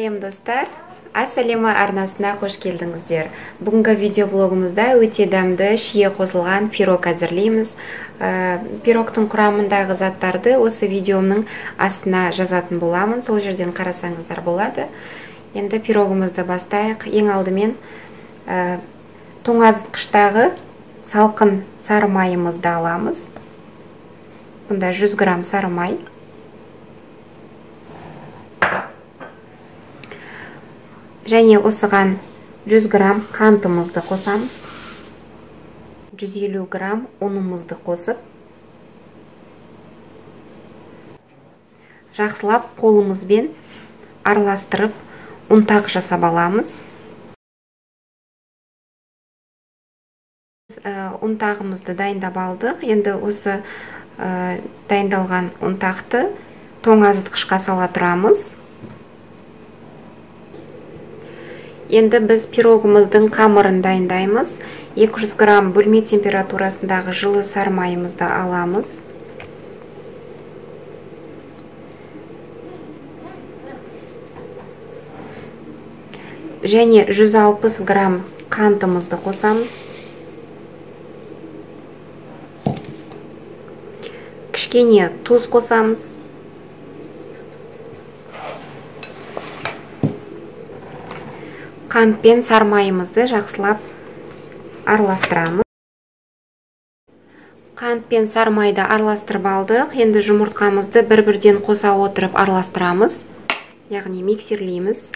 Сәлем достар, Ассалема арнасына қош келдіңіздер. Бүгінгі видеоблогымызда өте дәмді шие қосылған пирог әзірлейміз. Пирогтың құрамындағы заттарды осы видеомның астына жазатын боламын, сол жерден қарасаңыздар болады. Енді пирогымызды бастайық. Ең алдымен тоңазытқыштағы салқын сары майымызды аламыз. Бұнда 100 грамм сары май. Және осыған 100 грамм қантымызды қосамыз. 150 грамм ұнымызды қосып, жақсылап қолымызбен араластырып, ұнтақ жасап аламыз. Ұнтағымызды дайындап алдық. Енді осы дайындалған ұнтақты тоңазытқышқа сала тұрамыз. Енді біз пирогымыздың қамырын дайындаймыз. 200 грамм бөлме температурасындағы жылы сары майымызды аламыз. Және 160 грамм қантымызды қосамыз. Кішкене тұз қосамыз. Қант пен сары майымызды жақсылап араластырамыз. Қант пен сары майды араластырып алдық. Енді жұмыртқамызды бір-бірден қоса отырып араластырамыз, яғни миксерлейміз.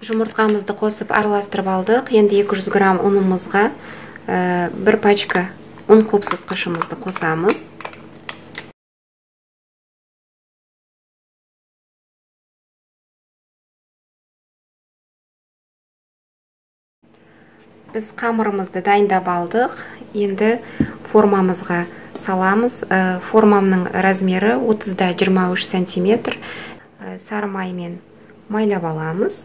Жұмыртқамызды қосып араластырып алдық. Енді 200 грамм ұнымызға бір пачка ұн қопсытқышымызды қосамыз. Біз қамырымызды дайындап алдық. Енді формамызға саламыз. Формамның размері 30-23 сантиметр. Сары маймен майлап аламыз.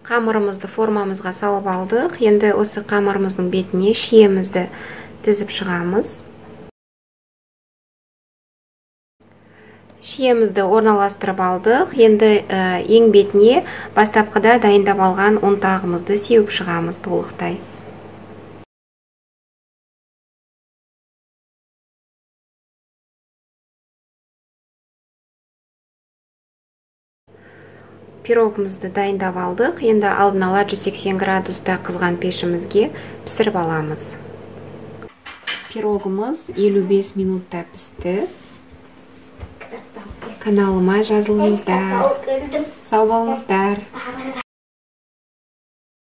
Қамырымызды формамызға салып алдық. Енді осы қамырымыздың бетіне шиемізді тізіп шығамыз. Шиемізді орналастырып алдық. Енді ең бетіне бастапқыда дайындап алған ұнтағымызды сеуіп шығамыз толықтай. Пирогымызды дайындап алдық. Енді алдын ала 180 градуста қызған пешімізге пісіріп аламыз. Пирогымыз 55 минутта пісті. Каналыма жазылыңыздар. Сау болыңыздар.